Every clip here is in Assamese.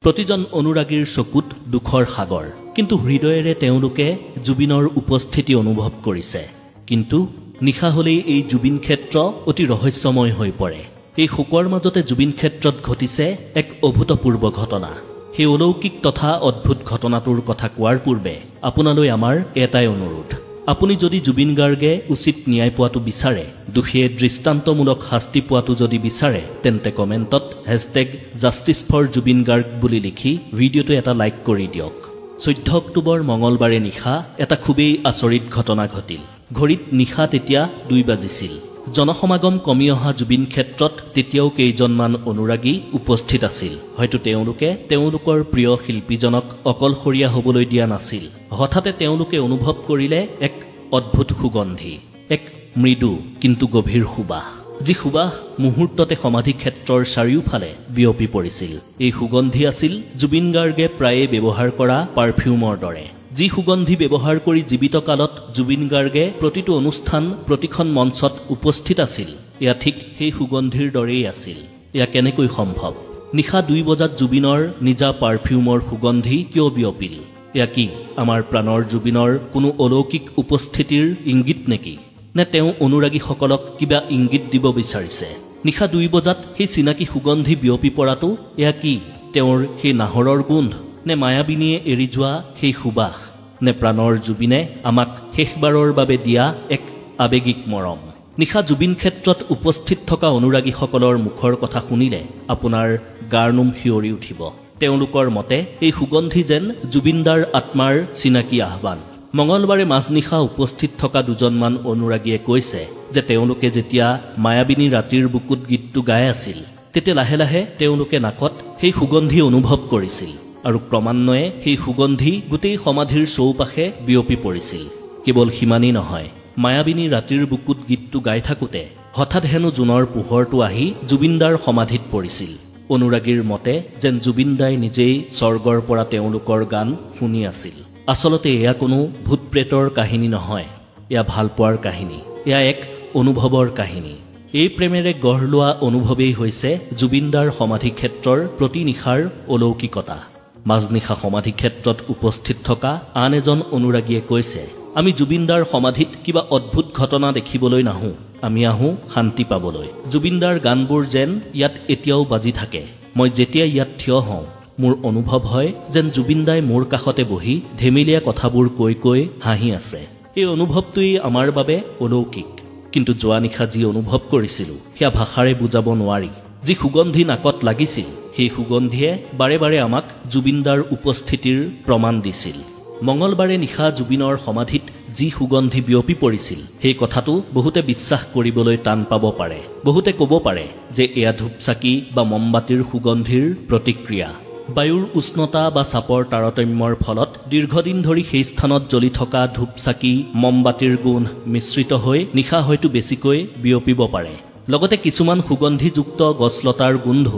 প্ৰতিজন অনুৰাগীৰ চকুত দুখৰ সাগৰ কিন্তু হৃদয়েৰে তেওঁলোকে জুবিনৰ উপস্থিতি অনুভৱ কৰিছে কিন্তু নিশা হলেই এই জুবিন ক্ষেত্ৰ অতি ৰহস্যময় হৈ পৰে এই শোকৰ মাজতে জুবিন ক্ষেত্ৰত ঘটিছে এক অভূতপূৰ্ব ঘটনা সেই অলৌকিক তথা অদ্ভুত ঘটনাটোৰ কথা কোৱাৰ পূৰ্বে আপোনালৈ আমাৰ এটাই অনুৰোধ আপুনি যদি জুবিন গাৰ্গে উচিত ন্যায় পোৱাটো বিচাৰে দুখীয়ে দৃষ্টান্তমূলক শাস্তি পোৱাটো যদি বিচাৰে তেন্তে কমেণ্টত #JusticeForJubin Garg বুলি লিখি ভিডিঅ'টো এটা লাইক কৰি দিয়ক 14 অক্টোবৰ মঙলবাৰে নিশা এটা খুবেই আচৰিত ঘটনা ঘটিল ঘড়ীত নিশা তেতিয়া 2 বাজিছিল জনসমাগম কমি অহা জুবিন ক্ষেত্ৰত তেতিয়াও কেইজনমান অনুৰাগী উপস্থিত আছিল হয়তো তেওঁলোকে তেওঁলোকৰ প্ৰিয় শিল্পীজনক অকলশৰীয়া হ'বলৈ দিয়া নাছিল হঠাতে তেওঁলোকে অনুভৱ কৰিলে এক অদ্ভুত সুগন্ধি এক মৃদু কিন্তু গভীৰ সুবাস যি সুবাস মুহূৰ্ততে সমাধি ক্ষেত্ৰৰ চাৰিওফালে বিয়পি পৰিছিল এই সুগন্ধি আছিল জুবিন গাৰ্গে প্ৰায়ে ব্যৱহাৰ কৰা পাৰফিউমৰ দৰে যি সুগন্ধি ব্যৱহাৰ কৰি জীৱিত কালত জুবিন গাৰ্গে প্ৰতিটো অনুষ্ঠান প্ৰতিখন মঞ্চত উপস্থিত আছিল এয়া ঠিক সেই সুগন্ধিৰ দৰেই আছিল এয়া কেনেকৈ সম্ভৱ নিশা 2 বজাত জুবিনৰ নিজা পাৰফিউমৰ সুগন্ধি কিয় বিয়পিল এয়া কি আমাৰ প্ৰাণৰ জুবিনৰ কোনো অলৌকিক উপস্থিতিৰ ইংগিত নেকি নে তেওঁ অনুৰাগীসকলক কিবা ইংগিত দিব বিচাৰিছে নিশা 2 বজাত সেই চিনাকি সুগন্ধি বিয়পি পৰাটো এয়া কি তেওঁৰ সেই নাহৰৰ গোন্ধ নে মায়াবিনীয়ে এৰি যোৱা সেই সুবাস নে প্ৰাণৰ জুবিনে আমাক শেষবাৰৰ বাবে দিয়া এক আবেগিক মৰম নিশা জুবিন ক্ষেত্ৰত উপস্থিত থকা অনুৰাগীসকলৰ মুখৰ কথা শুনিলে আপোনাৰ গাৰনুম শিয়ৰি উঠিব তেওঁলোকৰ মতে এই সুগন্ধি যেন জুবিনদাৰ আত্মাৰ চিনাকি আহ্বান মঙলবাৰে মাজনিশা উপস্থিত থকা দুজনমান অনুৰাগীয়ে কৈছে যে তেওঁলোকে যেতিয়া মায়াবিনী ৰাতিৰ বুকুত গীতটো গাই আছিল তেতিয়া লাহে লাহে তেওঁলোকে নাকত সেই সুগন্ধি অনুভৱ কৰিছিল আৰু ক্ৰমান্বয়ে সেই সুগন্ধি গোটেই সমাধিৰ চৌপাশে বিয়পি পৰিছিল কেৱল সিমানেই নহয় মায়াবিনী ৰাতিৰ বুকুত গীতটো গাই থাকোতে হঠাৎ হেনো জুনৰ পোহৰটো আহি জুবিনদাৰ সমাধিত পৰিছিল অনুৰাগীৰ মতে যেন জুবিনদাই নিজেই স্বৰ্গৰ পৰা তেওঁলোকৰ গান শুনি আছিল আচলতে এয়া কোনো ভূত প্ৰেতৰ কাহিনী নহয় এয়া ভালপোৱাৰ কাহিনী এয়া এক অনুভৱৰ কাহিনী এই প্ৰেমেৰে গঢ় লোৱা অনুভৱেই হৈছে জুবিনদাৰ সমাধি ক্ষেত্ৰৰ প্ৰতি নিশাৰ অলৌকিকতা মাজনিশা সমাধি ক্ষেত্ৰত উপস্থিত থকা আন এজন অনুৰাগীয়ে কৈছে আমি জুবিনদাৰ সমাধিত কিবা অদ্ভুত ঘটনা দেখিবলৈ নাহো আমি আহো শান্তি পাবলৈ জুবিনদাৰ গানবোৰ যেন ইয়াত এতিয়াও বাজি থাকে মই যেতিয়া ইয়াত থিয় হওঁ মোৰ অনুভৱ হয় যেন জুবিনদাই মোৰ কাষতে বহি ধেমেলীয়া কথাবোৰ কৈ কৈ হাঁহি আছে এই অনুভৱটোই আমাৰ বাবে অলৌকিক কিন্তু যোৱা নিশা যি অনুভৱ কৰিছিলো সেয়া ভাষাৰে বুজাব নোৱাৰি যি সুগন্ধি নাকত লাগিছিল সেই সুগন্ধিয়ে বাৰে বাৰে আমাক জুবিনদাৰ উপস্থিতিৰ প্ৰমাণ দিছিল মঙলবাৰে নিশা জুবিনৰ সমাধিত যি সুগন্ধি বিয়পি পৰিছিল সেই কথাটো বহুতে বিশ্বাস কৰিবলৈ টান পাব পাৰে বহুতে ক'ব পাৰে যে এয়া ধূপচাকি বা মমবাতিৰ সুগন্ধিৰ প্ৰতিক্ৰিয়া বায়ুৰ উষ্ণতা বা চাপৰ তাৰতম্যৰ ফলত দীৰ্ঘদিন ধৰি সেই স্থানত জ্বলি থকা ধূপচাকি মমবাতিৰ গুণ মিশ্ৰিত হৈ নিশা হয়তো বেছিকৈ বিয়পিব পাৰে লগতে কিছুমান সুগন্ধিযুক্ত গছলতাৰ গোন্ধ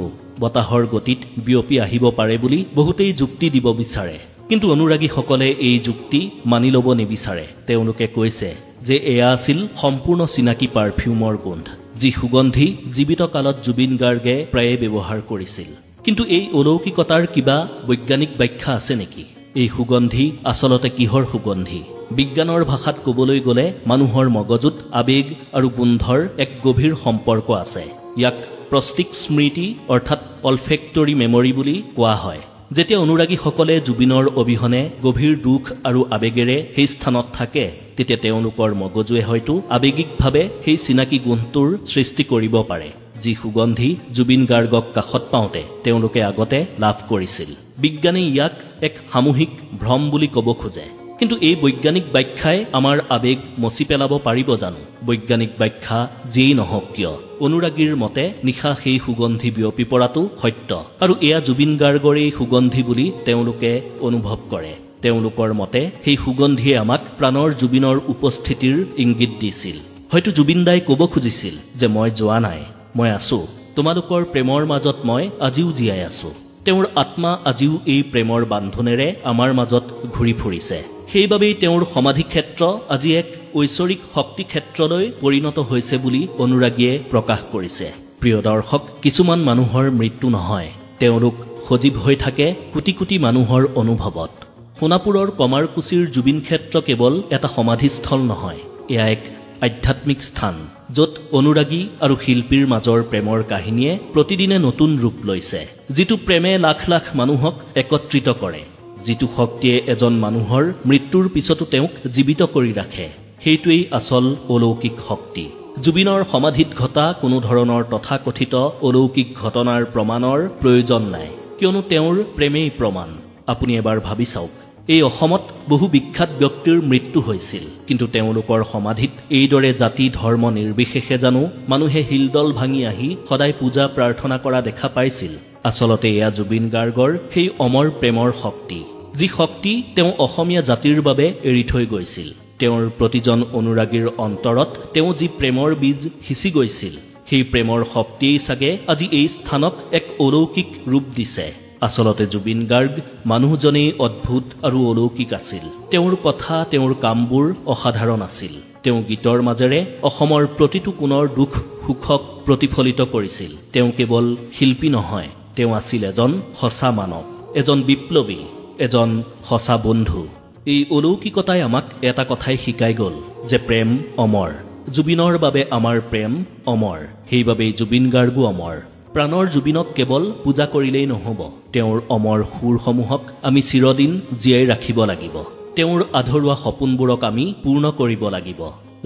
বতাহৰ গতিত বিয়পি আহিব পাৰে বুলি বহুতেই যুক্তি দিব বিচাৰে কিন্তু অনুৰাগীসকলে এই যুক্তি মানি ল'ব নিবিচাৰে তেওঁলোকে কৈছে যে এয়া আছিল সম্পূৰ্ণ চিনাকি পাৰফিউমৰ গোন্ধ যি সুগন্ধি জীৱিত কালত জুবিন গাৰ্গে প্ৰায়ে ব্যৱহাৰ কৰিছিল কিন্তু এই অলৌকিকতাৰ কিবা বৈজ্ঞানিক ব্যাখ্যা আছে নেকি এই সুগন্ধি আচলতে কিহৰ সুগন্ধি বিজ্ঞানৰ ভাষাত ক'বলৈ গ'লে মানুহৰ মগজুত আবেগ আৰু গোন্ধৰ এক গভীৰ সম্পৰ্ক আছে ইয়াক প্ৰষ্টিক স্মৃতি অৰ্থাৎ অলফেক্টৰী মেমৰি বুলি কোৱা হয় যেতিয়া অনুৰাগীসকলে জুবিনৰ অবিহনে গভীৰ দুখ আৰু আবেগেৰে সেই স্থানত থাকে তেতিয়া তেওঁলোকৰ মগজুৱে হয়তো আবেগিকভাৱে সেই চিনাকি গুণটোৰ সৃষ্টি কৰিব পাৰে যি সুগন্ধি জুবিন গাৰ্গক কাষত পাওঁতে তেওঁলোকে আগতে লাভ কৰিছিল বিজ্ঞানী ইয়াক এক সামূহিক ভ্ৰম বুলি ক'ব খোজে কিন্তু এই বৈজ্ঞানিক ব্যাখ্যাই আমাৰ আবেগ মচি পেলাব পাৰিব জানো বৈজ্ঞানিক ব্যাখ্যা যেই নহওক কিয় অনুৰাগীৰ মতে নিশা সেই সুগন্ধি বিয়পি পৰাটো সত্য আৰু এয়া জুবিন গাৰ্গৰে সুগন্ধি বুলি তেওঁলোকে অনুভৱ কৰে তেওঁলোকৰ মতে সেই সুগন্ধিয়ে আমাক প্ৰাণৰ জুবিনৰ উপস্থিতিৰ ইংগিত দিছিল হয়তো জুবিনদাই ক'ব খুজিছিল যে মই যোৱা নাই মই আছো তোমালোকৰ প্ৰেমৰ মাজত মই আজিও জীয়াই আছো তেওঁৰ আত্মা আজিও এই প্ৰেমৰ বান্ধোনেৰে আমাৰ মাজত ঘূৰি ফুৰিছে সেইবাবেই তেওঁৰ সমাধি ক্ষেত্ৰ আজি এক ঐশ্বৰিক শক্তি ক্ষেত্ৰলৈ পৰিণত হৈছে বুলি অনুৰাগীয়ে প্ৰকাশ কৰিছে প্ৰিয় দৰ্শক কিছুমান মানুহৰ মৃত্যু নহয় তেওঁলোক সজীৱ হৈ থাকে কোটি কোটি মানুহৰ অনুভৱত সোণাপুৰৰ কমাৰকুছিৰ জুবিন ক্ষেত্ৰ কেৱল এটা সমাধিস্থল নহয় এয়া এক আধ্যাত্মিক স্থান য'ত অনুৰাগী আৰু শিল্পীৰ মাজৰ প্ৰেমৰ কাহিনীয়ে প্ৰতিদিনে নতুন ৰূপ লৈছে যিটো প্ৰেমে লাখ লাখ মানুহক একত্ৰিত কৰে যিটো শক্তিয়ে এজন মানুহৰ মৃত্যুৰ পিছতো তেওঁক জীৱিত কৰি ৰাখে সেইটোৱেই আচল অলৌকিক শক্তি জুবিনৰ সমাধিত ঘটা কোনো ধৰণৰ তথাকথিত অলৌকিক ঘটনাৰ প্ৰমাণৰ প্ৰয়োজন নাই কিয়নো তেওঁৰ প্ৰেমেই প্ৰমাণ আপুনি এবাৰ ভাবি চাওক এই অসমত বহু বিখ্যাত ব্যক্তিৰ মৃত্যু হৈছিল কিন্তু তেওঁলোকৰ সমাধিত এইদৰে জাতি ধৰ্ম নিৰ্বিশেষে জানো মানুহে হিলদল ভাঙি আহি সদায় পূজা প্ৰাৰ্থনা কৰা দেখা পাইছিল আচলতে এয়া জুবিন গাৰ্গৰ সেই অমৰ প্ৰেমৰ শক্তি যি শক্তি তেওঁ অসমীয়া জাতিৰ বাবে এৰি থৈ গৈছিল তেওঁৰ প্ৰতিজন অনুৰাগীৰ অন্তৰত তেওঁ যি প্ৰেমৰ বীজ সিঁচি গৈছিল সেই প্ৰেমৰ শক্তিয়েই চাগে আজি এই স্থানক এক অলৌকিক ৰূপ দিছে আচলতে জুবিন গাৰ্গ মানুহজনেই অদ্ভুত আৰু অলৌকিক আছিল তেওঁৰ কথা তেওঁৰ কামবোৰ অসাধাৰণ আছিল তেওঁ গীতৰ মাজেৰে অসমৰ প্ৰতিটো কোণৰ দুখ সুখক প্ৰতিফলিত কৰিছিল তেওঁ কেৱল শিল্পী নহয় তেওঁ আছিল এজন সঁচা মানৱ এজন বিপ্লৱী এজন সঁচা বন্ধু এই অলৌকিকতাই আমাক এটা কথাই শিকাই গ'ল যে প্ৰেম অমৰ জুবিনৰ বাবে আমাৰ প্ৰেম অমৰ সেইবাবেই জুবিন গাৰ্গো অমৰ প্ৰাণৰ জুবিনক কেৱল পূজা কৰিলেই নহ'ব তেওঁৰ অমৰ সুৰসমূহক আমি চিৰদিন জীয়াই ৰাখিব লাগিব তেওঁৰ আধৰুৱা সপোনবোৰক আমি পূৰ্ণ কৰিব লাগিব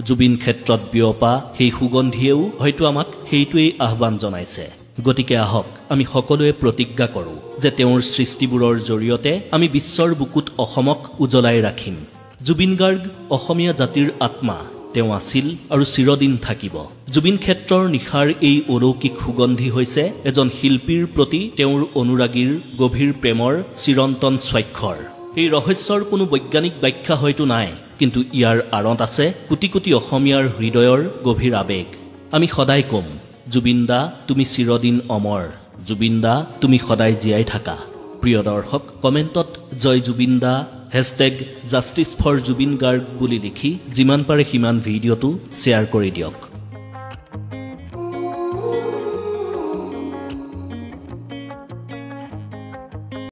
জুবিন ক্ষেত্ৰত বিয়পা সেই সুগন্ধিয়েও হয়তো আমাক সেইটোৱেই আহ্বান জনাইছে গতিকে আহক আমি সকলোৱে প্ৰতিজ্ঞা কৰোঁ যে তেওঁৰ সৃষ্টিবোৰৰ জৰিয়তে আমি বিশ্বৰ বুকুত অসমক উজ্বলাই ৰাখিম জুবিন গাৰ্গ অসমীয়া জাতিৰ আত্মা তেওঁ আছিল আৰু চিৰদিন থাকিব জুবিন ক্ষেত্ৰৰ নিশাৰ এই অলৌকিক সুগন্ধি হৈছে এজন শিল্পীৰ প্ৰতি তেওঁৰ অনুৰাগীৰ গভীৰ প্ৰেমৰ চিৰন্তন স্বাক্ষৰ এই ৰহস্যৰ কোনো বৈজ্ঞানিক ব্যাখ্যা হয়তো নাই কিন্তু ইয়াৰ আঁৰত আছে কোটি কোটি অসমীয়াৰ হৃদয়ৰ গভীৰ আবেগ আমি সদায় কম জুবিন দা তুমি চিৰদিন অমৰ জুবিন দা তুমি সদায় জীয়াই থাকা প্ৰিয় দৰ্শক কমেণ্টত জয় জুবিন দা #জাষ্টিছ ফৰ জুবিন গাৰ্গ বুলি লিখি যিমান পাৰে সিমান ভিডিঅ'টো শ্বেয়াৰ কৰি দিয়ক